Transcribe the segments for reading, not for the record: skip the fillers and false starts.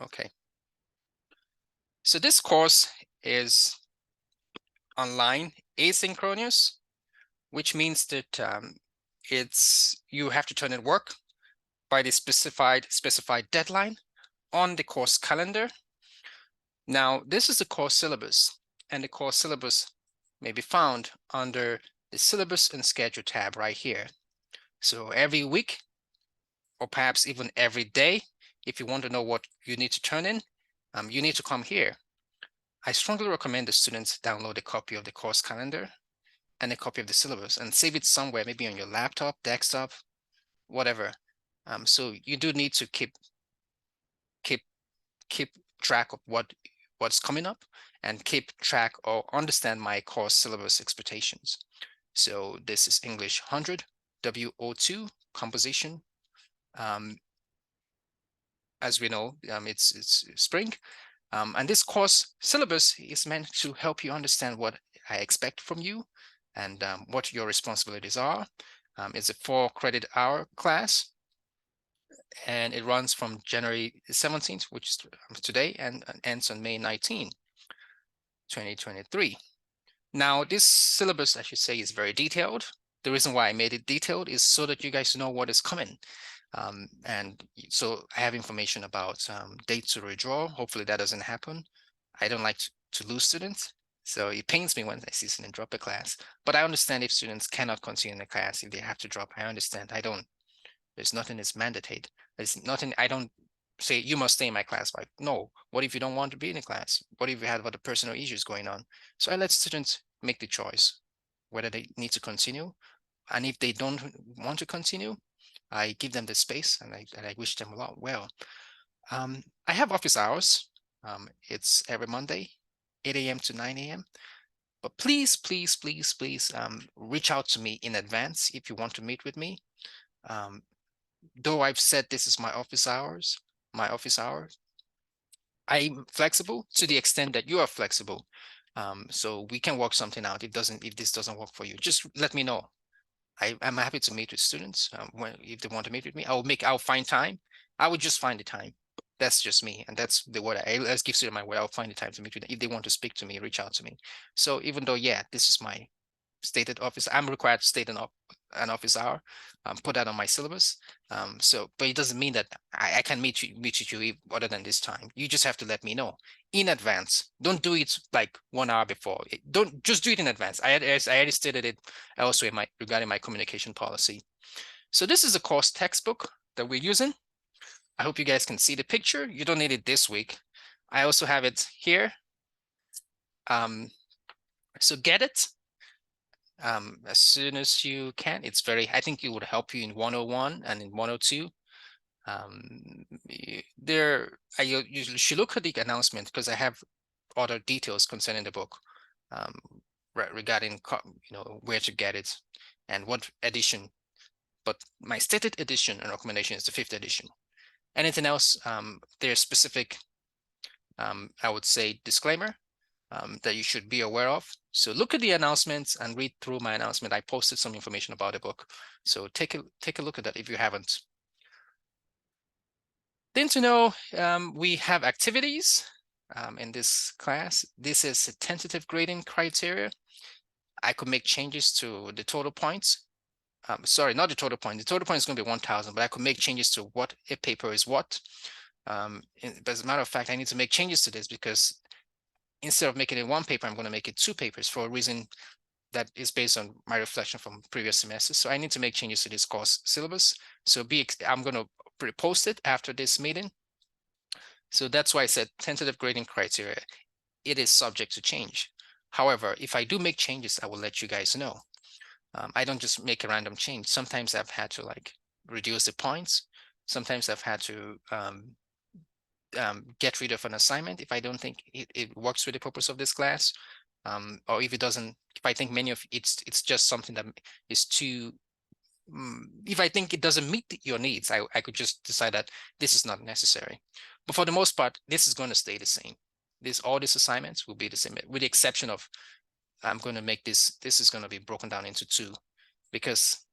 Okay. So this course is online asynchronous, which means that you have to turn in work by the specified deadline on the course calendar. Now, this is the course syllabus, and the course syllabus may be found under the syllabus and schedule tab right here. So every week, or perhaps even every day, if you want to know what you need to turn in, you need to come here. I strongly recommend the students download a copy of the course calendar and a copy of the syllabus and save it somewhere, maybe on your laptop, desktop, whatever. So you do need to keep track of what's coming up and keep track or understand my course syllabus expectations. So this is English 100, W02 composition. As we know, it's spring. And this course syllabus is meant to help you understand what I expect from you and what your responsibilities are. It's a 4-credit hour class, and it runs from January 17th, which is today, and ends on May 19, 2023. Now, this syllabus, I should say, is very detailed. The reason why I made it detailed is so that you guys know what is coming. And so I have information about dates to redraw. Hopefully that doesn't happen. I don't like to lose students. So it pains me when I see students drop a class. But I understand if students cannot continue in the class, if they have to drop, I understand. There's nothing that's mandated. There's nothing, I don't say you must stay in my class. Like, no, what if you don't want to be in the class? What if you have other personal issues going on? So I let students make the choice whether they need to continue. And if they don't want to continue, I give them the space and I wish them a lot well. I have office hours. It's every Monday, 8 a.m. to 9 a.m. But please, please, please, please reach out to me in advance if you want to meet with me. Though I've said this is my office hours, I'm flexible to the extent that you are flexible. So we can work something out. If this doesn't work for you, just let me know. I'm happy to meet with students. If they want to meet with me, I'll find time. I would just find the time. That's just me, and that's the word let's give students my word. I'll find the time to meet with them. If they want to speak to me, reach out to me. So even though, yeah, this is my stated office, I'm required to state an office hour, put that on my syllabus. But it doesn't mean that I can meet with you other than this time. You just have to let me know in advance. Don't do it like 1 hour before. Don't just do it in advance. I already stated it elsewhere regarding my communication policy. So this is a course textbook that we're using. I hope you guys can see the picture. You don't need it this week. I also have it here. So get it as soon as you can. I think it would help you in 101 and in 102. You should look at the announcement because I have other details concerning the book regarding where to get it and what edition. But my stated edition and recommendation is the 5th edition. Anything else? There's specific, I would say, disclaimer that you should be aware of. So look at the announcements and read through my announcement. I posted some information about the book. So take a look at that if you haven't. Then to know, we have activities in this class. This is a tentative grading criteria. I could make changes to the total points. Sorry, not the total point. The total point is going to be 1,000, but I could make changes to what a paper is what. But as a matter of fact, I need to make changes to this because instead of making it 1 paper, I'm going to make it 2 papers for a reason that is based on my reflection from previous semesters. So I need to make changes to this course syllabus. So I'm going to post it after this meeting. So that's why I said tentative grading criteria. It is subject to change. However, if I do make changes, I will let you guys know. I don't just make a random change. Sometimes I've had to reduce the points. Sometimes I've had to get rid of an assignment if I don't think it works with the purpose of this class. Or if it doesn't, if I think it's just something that is too, if I think it doesn't meet your needs, I could just decide that this is not necessary. But for the most part, this is going to stay the same. All these assignments will be the same, with the exception of I'm going to make this is going to be broken down into 2 because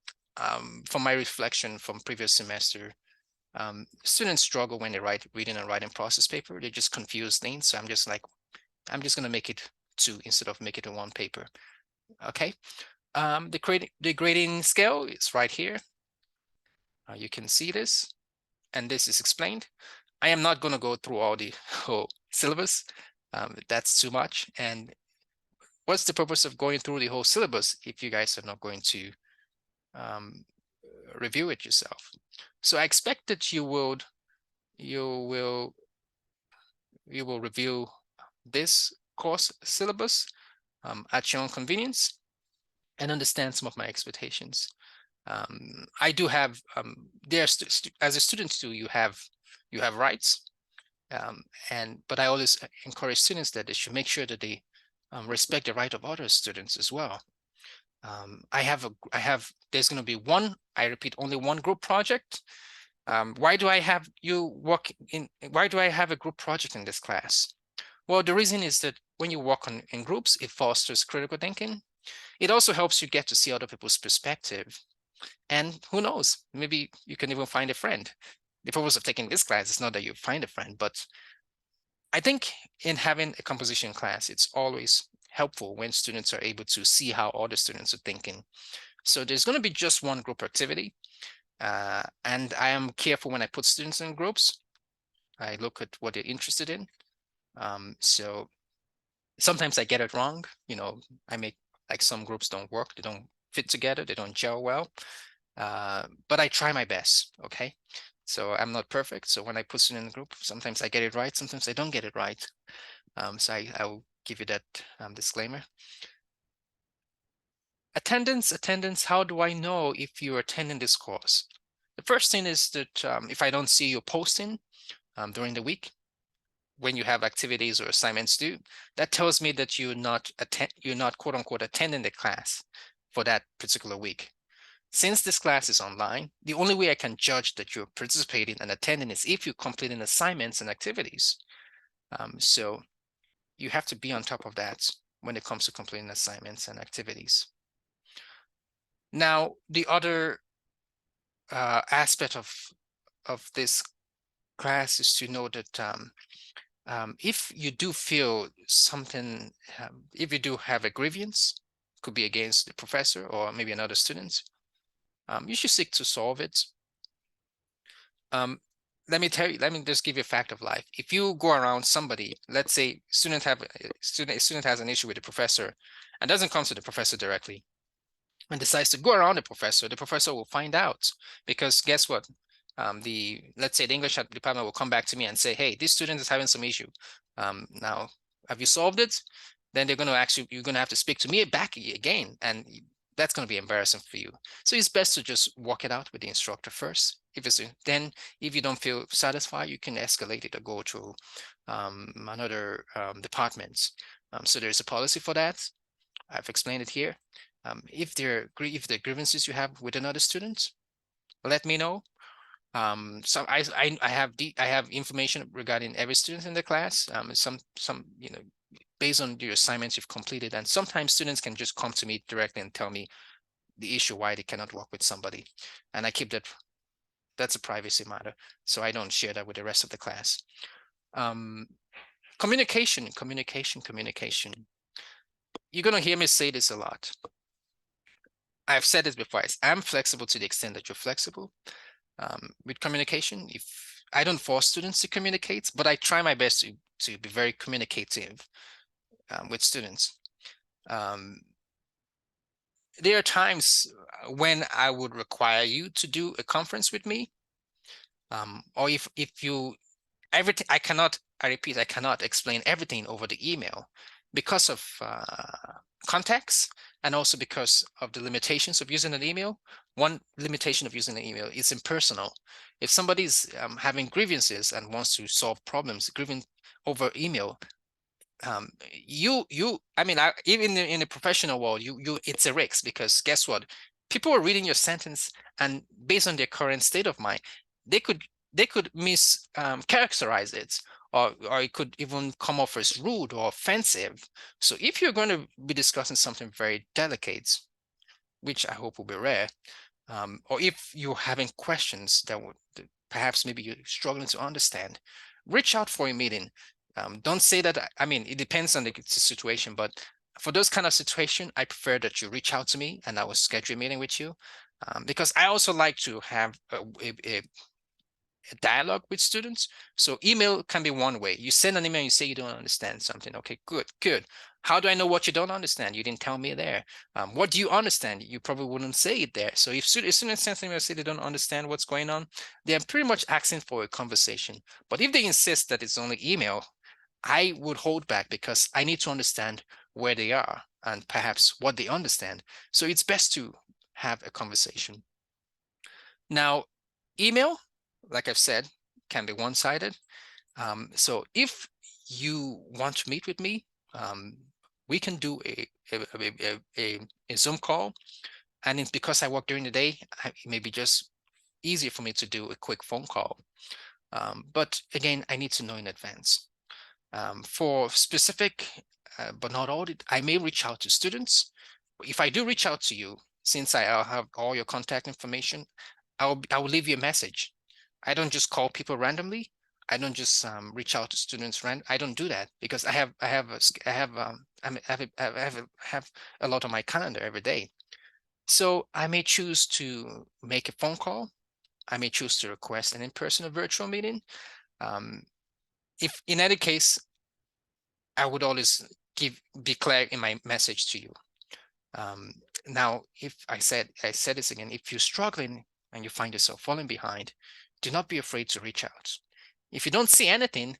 from my reflection from previous semester, Students struggle when they write reading and writing process paper. They just confuse things. So I'm just gonna make it 2 instead of make it a 1 paper. Okay. The grading scale is right here. You can see this, and this is explained. I am not going to go through all the whole syllabus. That's too much. And what's the purpose of going through the whole syllabus if you guys are not going to review it yourself? So I expect that you will review this course syllabus at your own convenience and understand some of my expectations. I do have as a student too, you have rights, but I always encourage students that they should make sure that they respect the right of other students as well. There's going to be I repeat, only one group project. Why do I have a group project in this class? Well, the reason is that when you work in groups, it fosters critical thinking. It also helps you get to see other people's perspective. And who knows, maybe you can even find a friend. The purpose of taking this class is not that you find a friend, but I think in having a composition class, it's always helpful when students are able to see how other students are thinking. So there's going to be just one group activity. And I am careful when I put students in groups. I look at what they're interested in. So sometimes I get it wrong. I make some groups don't work. They don't fit together. They don't gel well. But I try my best, okay? So I'm not perfect. So when I put students in a group, sometimes I get it right. Sometimes I don't get it right. So I will give you that disclaimer. Attendance, how do I know if you're attending this course? The first thing is that if I don't see you posting during the week, when you have activities or assignments due, that tells me that you're not quote unquote attending the class for that particular week. Since this class is online, the only way I can judge that you're participating and attending is if you're completing assignments and activities. So you have to be on top of that when it comes to completing assignments and activities. Now, the other aspect of this class is to know that if you do feel something, if you do have a grievance, could be against the professor or maybe another student, you should seek to solve it. Let me just give you a fact of life. If you go around somebody, let's say a student has an issue with the professor and doesn't come to the professor directly and decides to go around the professor will find out, because guess what? Let's say the English department will come back to me and say, hey, this student is having some issue. Now, have you solved it? Then you're going to have to speak to me back again, and that's going to be embarrassing for you. So it's best to just work it out with the instructor first. If you don't feel satisfied, you can escalate it or go to another department. So there's a policy for that. I've explained it here. If there are grievances you have with another student, let me know. So I have information regarding every student in the class. Some based on the assignments you've completed, and sometimes students can just come to me directly and tell me the issue why they cannot work with somebody, and I keep that. That's a privacy matter, so I don't share that with the rest of the class. Communication. You're gonna hear me say this a lot. I've said this before. I'm flexible to the extent that you're flexible. With communication, if I don't force students to communicate, but I try my best to be very communicative with students. There are times when I would require you to do a conference with me, or if you everything I repeat, I cannot explain everything over the email because of context, and also because of the limitations of using an email. One limitation of using an email is impersonal. If somebody's having grievances and wants to solve problems, grieving over email, even in the professional world, it's a risk, because guess what? People are reading your sentence, and based on their current state of mind, they could characterize it, or it could even come off as rude or offensive. So if you're going to be discussing something very delicate, which I hope will be rare, or if you're having questions that perhaps maybe you're struggling to understand, reach out for a meeting. Don't say that, I mean, it depends on the situation, but for those kind of situation, I prefer that you reach out to me and I will schedule a meeting with you, because I also like to have a dialogue with students. So email can be one way. You send an email, you say you don't understand something. Okay, good, good. How do I know what you don't understand? You didn't tell me there. What do you understand? You probably wouldn't say it there. So if students send an email say they don't understand what's going on, they're pretty much asking for a conversation. But if they insist that it's only email, I would hold back because I need to understand where they are and perhaps what they understand. So it's best to have a conversation. Now, email, like I've said, can be one-sided. So if you want to meet with me, we can do a Zoom call. And it's because I work during the day, it may be just easier for me to do a quick phone call. But again, I need to know in advance. For specific, but not all, I may reach out to students. If I do reach out to you, since I have all your contact information, I will leave you a message. I don't just call people randomly. I don't just reach out to students I don't do that because I have a lot on my calendar every day. So I may choose to make a phone call. I may choose to request an in-person or virtual meeting. If in any case, I would always be clear in my message to you. Now, if I said this again, if you're struggling and you find yourself falling behind, do not be afraid to reach out. If you don't see anything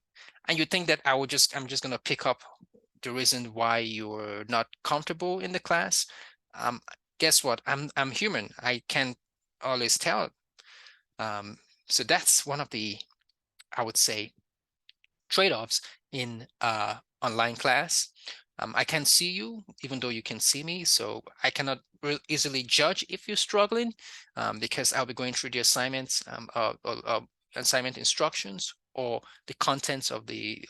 and you think that I'm just going to pick up the reason why you're not comfortable in the class, guess what? I'm human. I can't always tell. So that's one of the, I would say, trade-offs in online class. I can see you even though you can see me, so I cannot easily judge if you're struggling because I'll be going through the assignments, assignment instructions, or the contents of the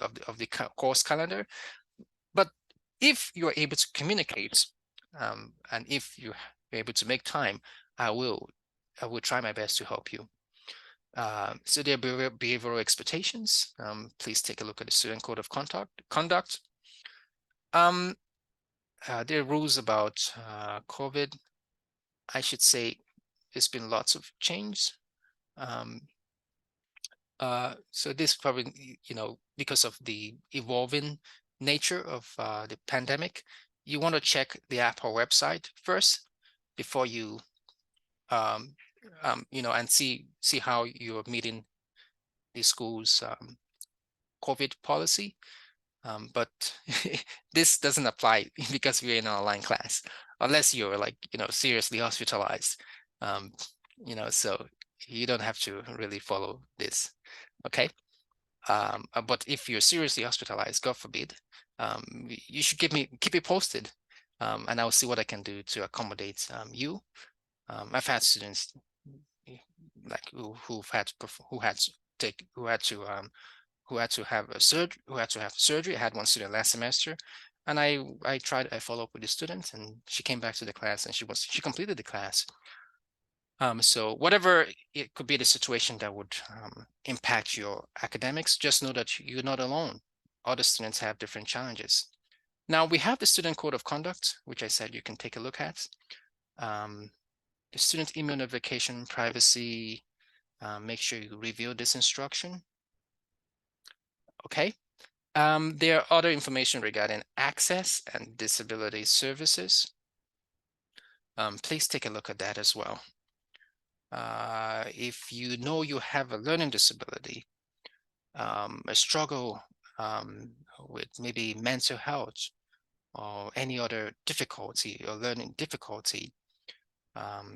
course calendar. But if you're able to communicate and if you're able to make time, I will try my best to help you. So there are behavioral expectations. Please take a look at the student code of conduct. There are rules about COVID. I should say there's been lots of change. So this probably, because of the evolving nature of the pandemic, you want to check the Apple website first before you, and see how you're meeting the school's COVID policy. But this doesn't apply because we're in an online class, unless you're like, seriously hospitalized. So you don't have to really follow this, okay? But if you're seriously hospitalized, God forbid, you should keep it posted, and I'll see what I can do to accommodate you. I've had students like who had to have surgery. I had one student last semester, and I followed up with the student, and she came back to the class, and she completed the class. So whatever it could be the situation that would impact your academics, just know that you're not alone. Other students have different challenges. Now we have the student code of conduct, which I said you can take a look at. The student email notification privacy, make sure you review this instruction. Okay. There are other information regarding access and disability services. Please take a look at that as well. If you know you have a learning disability, a struggle with maybe mental health or any other difficulty or learning difficulty,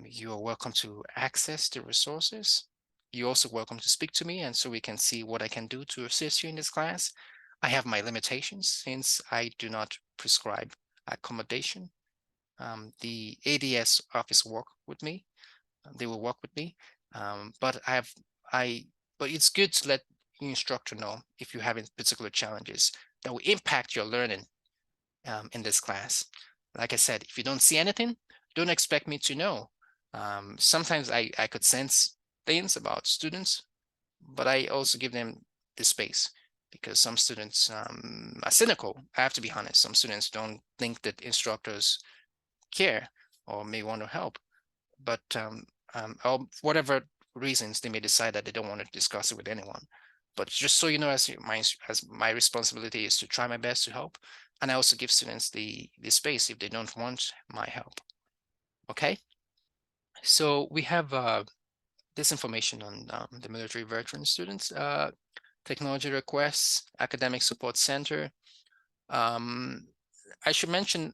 you are welcome to access the resources. You're also welcome to speak to me, and so we can see what I can do to assist you in this class. I have my limitations since I do not prescribe accommodation. The ADS office work with me. They will work with me, but but it's good to let your instructor know if you're having particular challenges that will impact your learning in this class. Like I said, if you don't see anything, don't expect me to know. Sometimes I could sense things about students but I also give them the space because some students are cynical. I have to be honest. Some students don't think that instructors care or may want to help, but or whatever reasons they may decide that they don't want to discuss it with anyone. But just so you know, as my responsibility is to try my best to help, and I also give students the space if they don't want my help. Okay, so we have this information on the military veteran students, technology requests, academic support center. I should mention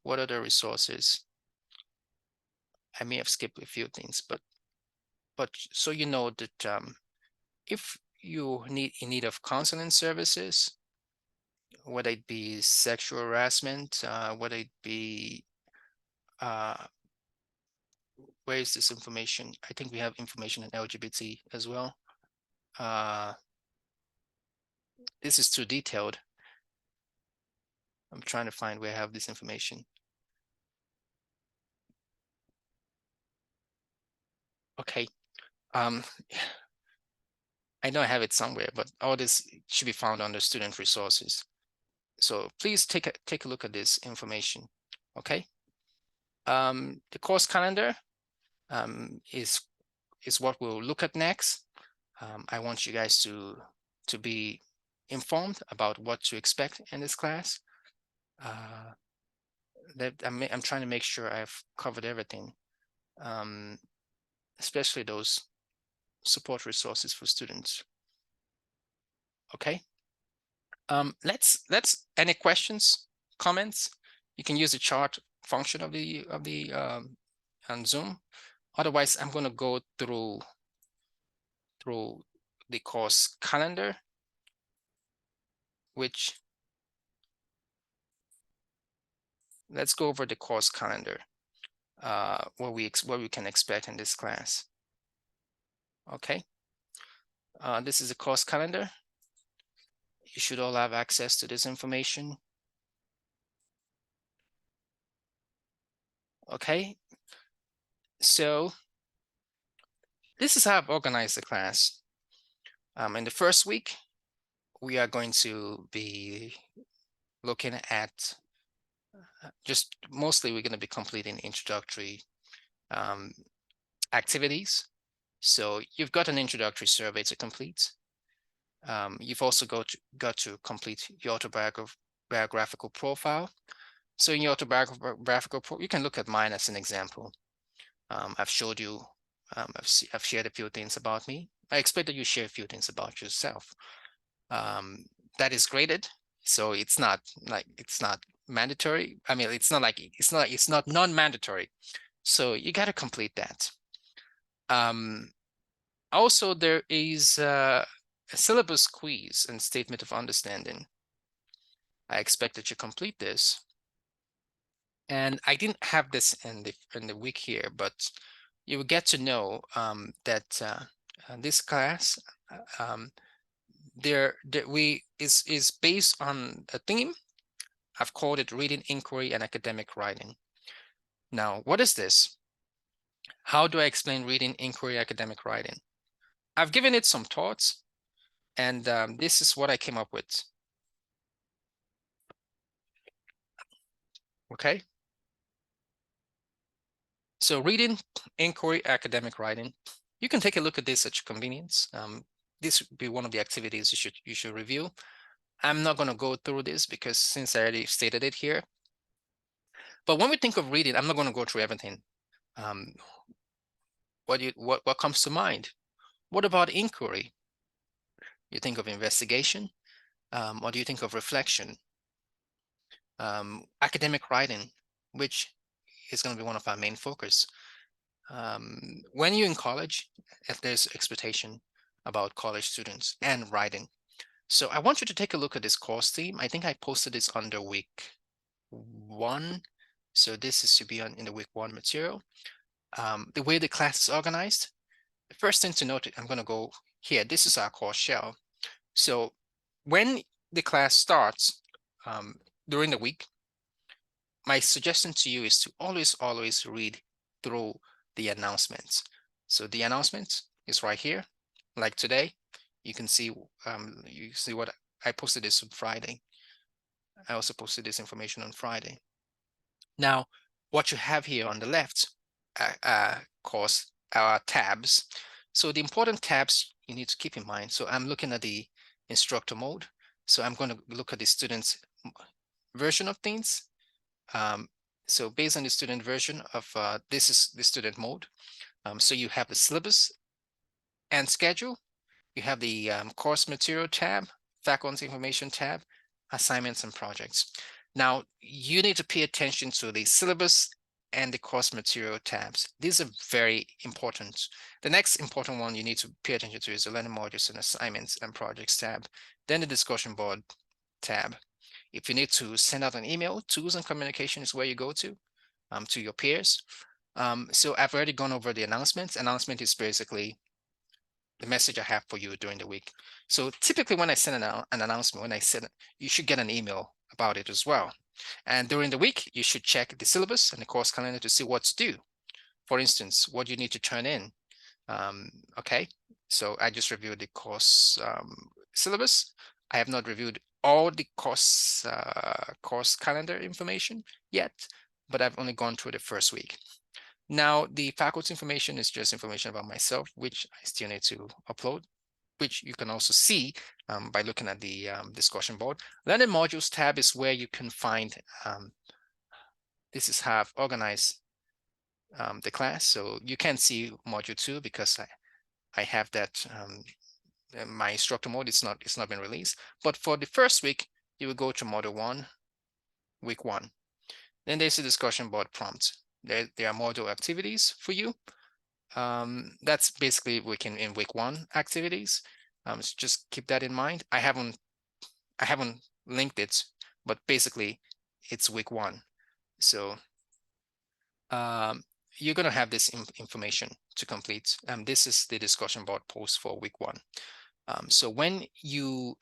what other resources? I may have skipped a few things, but so you know that if you in need of counseling services, whether it be sexual harassment, whether it be where is this information? I think we have information on LGBT as well. This is too detailed. I'm trying to find where I have this information. Okay. I know I have it somewhere, but all this should be found under student resources. So please take a look at this information. Okay. The course calendar is what we'll look at next. I want you guys to be informed about what to expect in this class. That I'm trying to make sure I've covered everything, especially those support resources for students. Okay. Let's any questions, comments? You can use the chart function of the on Zoom. Otherwise, I'm going to go through the course calendar, which let's go over the course calendar, what we can expect in this class. Okay. This is the course calendar. You should all have access to this information. Okay. So this is how I've organized the class. In the first week, we are going to be looking at just mostly we're going to be completing introductory activities. So you've got an introductory survey to complete. You've also got to complete your autobiographical profile. So in your autobiographical profile, you can look at mine as an example. I've showed you, I've shared a few things about me. I expect that you share a few things about yourself. That is graded, so it's not mandatory. I mean, it's not non-mandatory. So you got to complete that. Also, there is a syllabus quiz and statement of understanding. I expect that you complete this. And I didn't have this in the week here, but you will get to know that this class is based on a theme. I've called it reading, inquiry, and academic writing. Now, what is this? How do I explain reading, inquiry, academic writing? I've given it some thoughts, and this is what I came up with. Okay. So reading, inquiry, academic writing. You can take a look at this at your convenience. This would be one of the activities you should review. I'm not going to go through this because since I already stated it here. But when we think of reading, I'm not going to go through everything. What comes to mind? What about inquiry? You think of investigation, or do you think of reflection? Academic writing, which is going to be one of our main focus. When you're in college, there's expectation about college students and writing. So I want you to take a look at this course theme. I think I posted this under week 1. So this is to be in the week 1 material. The way the class is organized, the first thing to note, I'm going to go here. This is our course shell. So when the class starts during the week, my suggestion to you is to always read through the announcements. So the announcements is right here. Like today, you can see what I posted this on Friday. I also posted this information on Friday. Now, what you have here on the left, course, are tabs. So the important tabs you need to keep in mind. So I'm looking at the instructor mode. So I'm going to look at the student's version of things. So based on the student version of this is the student mode. So you have the syllabus and schedule. You have the course material tab, faculty information tab, assignments and projects. Now, you need to pay attention to the syllabus and the course material tabs. These are very important. The next important one you need to pay attention to is the learning modules and assignments and projects tab, then the discussion board tab. If you need to send out an email, tools and communication is where you go to your peers. So I've already gone over the announcements. Announcement is basically the message I have for you during the week. So typically when I send an announcement, when I send it, you should get an email about it as well. And during the week, you should check the syllabus and the course calendar to see what's due. For instance, what you need to turn in. Okay, so I just reviewed the course syllabus. I have not reviewed all the course calendar information yet, but I've only gone through the first week. Now, the faculty information is just information about myself, which I still need to upload, which you can also see by looking at the discussion board. Learning modules tab is where you can find, this is how I've organized the class. So you can see module 2 because I have that, my instructor mode, it's not been released. But for the first week, you will go to module 1, week 1. Then there's a discussion board prompt. There are module activities for you. That's basically in week 1 activities. So just keep that in mind. I haven't linked it, but basically it's week 1. So you're going to have this information to complete. This is the discussion board post for week 1. So when you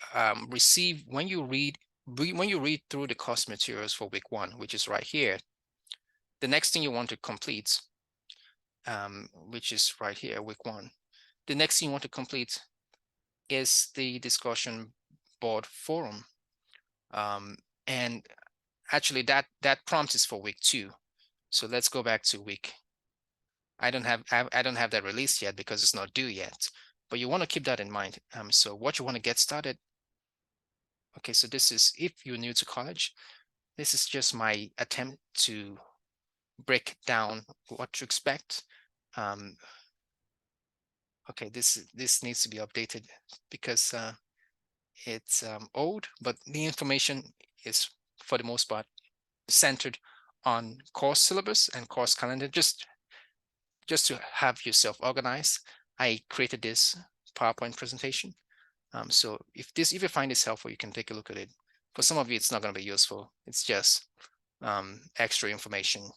when you read through the course materials for week 1, which is right here, the next thing you want to complete, which is right here, week 1, the next thing you want to complete is the discussion board forum. And actually that prompt is for week 2. So let's go back to week. I don't have that released yet because it's not due yet, but you want to keep that in mind. So what you want to get started. Okay, so this is, if you're new to college, this is just my attempt to break down what to expect. Okay, this needs to be updated because it's old, but the information is for the most part centered on course syllabus and course calendar. Just to have yourself organized, I created this PowerPoint presentation. So if you find this helpful, you can take a look at it. For some of you, it's not going to be useful. It's just extra information.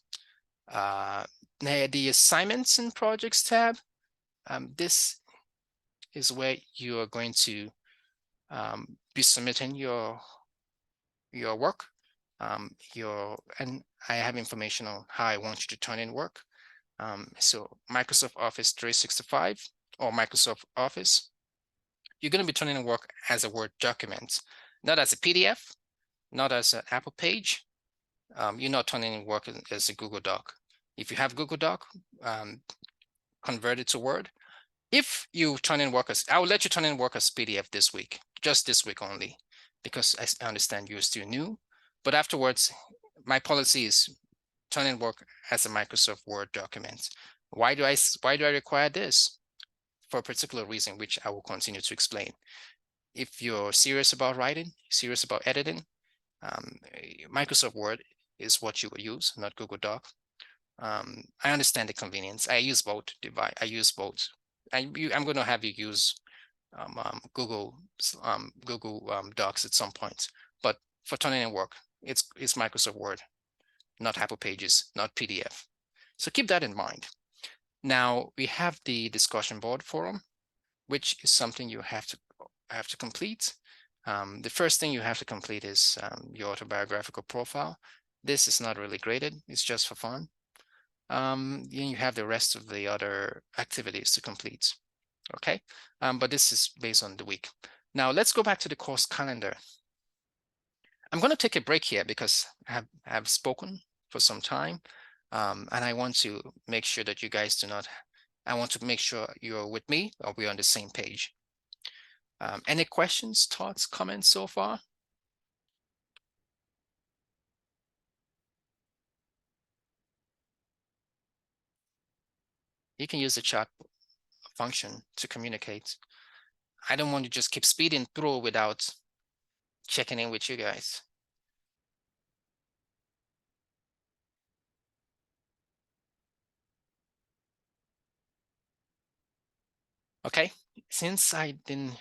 The assignments and projects tab. This is where you are going to be submitting your work. And I have information on how I want you to turn in work. So Microsoft Office 365 or Microsoft Office, you're going to be turning in work as a Word document, not as a PDF, not as an Apple page. You're not turning in work as a Google Doc. If you have Google Doc, convert it to Word. If you turn in work as, I will let you turn in work as PDF this week, just this week only, because I understand you're still new. But afterwards, my policy is turn in work as a Microsoft Word document. Why do I require this? For a particular reason, which I will continue to explain. If you're serious about writing, serious about editing, Microsoft Word is what you will use, not Google Doc. I understand the convenience. I use both. I'm going to have you use Google Docs at some point, but for turning in work, it's Microsoft Word, not Apple Pages, not PDF. So keep that in mind. Now we have the discussion board forum, which is something you have to complete. The first thing you have to complete is your autobiographical profile. This is not really graded, it's just for fun. Then you have the rest of the other activities to complete. okay? But this is based on the week. Now let's go back to the course calendar. I'm going to take a break here because I have spoken for some time, and I want to make sure that you guys do not, I want to make sure you're with me or we're on the same page. Any questions, thoughts, comments so far? You can use the chat function to communicate. I don't want to just keep speeding through without checking in with you guys. Okay, since I didn't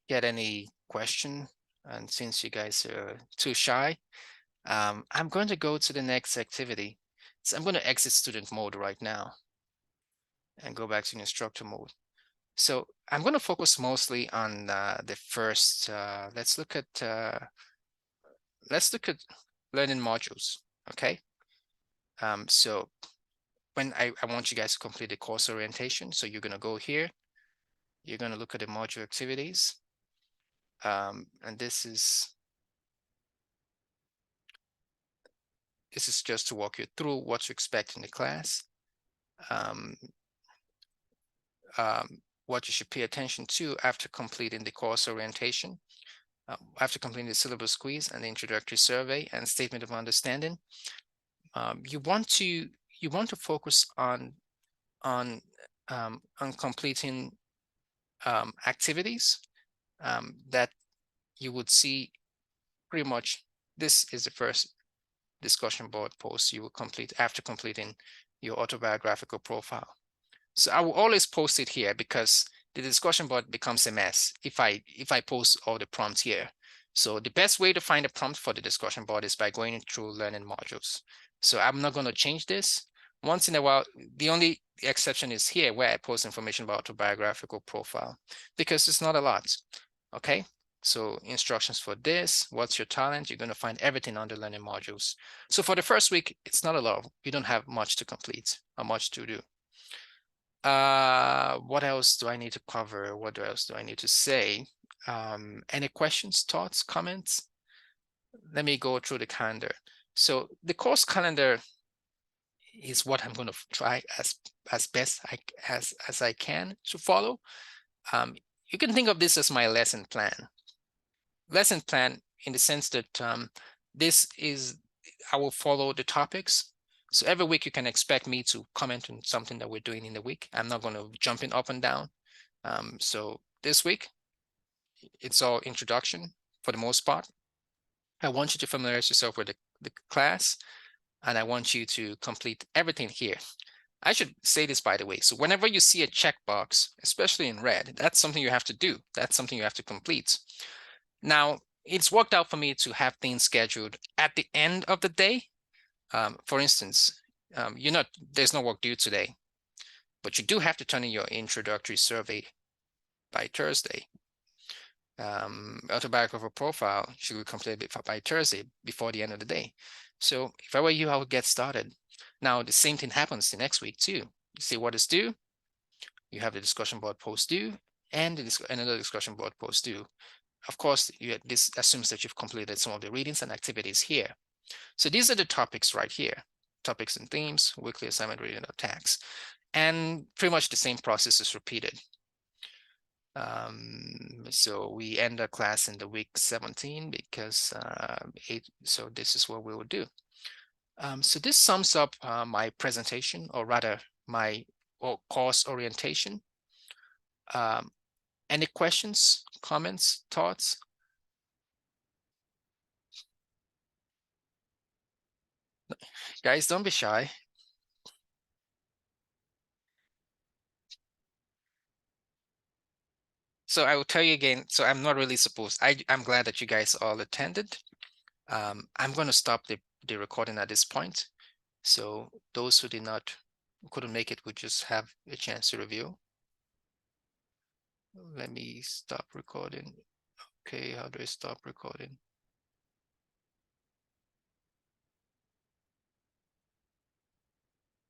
get any question and since you guys are too shy, I'm going to go to the next activity. So I'm going to exit student mode right now and go back to instructor mode. So I'm going to focus mostly on the first, let's look at learning modules, okay? So when I want you guys to complete the course orientation, so you're going to go here, you're going to look at the module activities, and this is just to walk you through what to expect in the class, what you should pay attention to after completing the course orientation, after completing the syllabus quiz and the introductory survey and statement of understanding. You want to focus on completing activities that you would see pretty much. This is the first discussion board post you will complete after completing your autobiographical profile. So I will always post it here because the discussion board becomes a mess if I post all the prompts here. So the best way to find a prompt for the discussion board is by going through learning modules. So I'm not going to change this. Once in a while, the only exception is here where I post information about autobiographical profile because it's not a lot. Okay, so instructions for this, what's your talent? You're going to find everything on the learning modules. So for the first week, it's not a lot. You don't have much to complete or much to do. What else do I need to cover? What else do I need to say? Any questions, thoughts, comments? Let me go through the calendar. So the course calendar is what I'm going to try as best as I can to follow. You can think of this as my lesson plan. Lesson plan in the sense that this is, I will follow the topics. So every week you can expect me to comment on something that we're doing in the week. I'm not going to jump in up and down. So this week, it's all introduction for the most part. I want you to familiarize yourself with the class, and I want you to complete everything here. I should say this, by the way. So whenever you see a checkbox, especially in red, that's something you have to do. That's something you have to complete. Now, it's worked out for me to have things scheduled at the end of the day. For instance, there's no work due today, but you do have to turn in your introductory survey by Thursday. Autobiographical profile should be completed by Thursday before the end of the day. So if I were you, I would get started. Now, the same thing happens the next week too. You see what is due, you have the discussion board post due, and another discussion board post due. Of course, this assumes that you've completed some of the readings and activities here. So these are the topics right here. Topics and themes, weekly assignment reading or tax. And pretty much the same process is repeated. So we end our class in the week 17 because so this is what we will do. So this sums up my presentation, or rather my course orientation. Any questions, comments, thoughts? Guys, don't be shy. So I will tell you again, so I'm not really supposed, I'm glad that you guys all attended. I'm going to stop the recording at this point. So those who couldn't make it would just have a chance to review. Let me stop recording. Okay, how do I stop recording?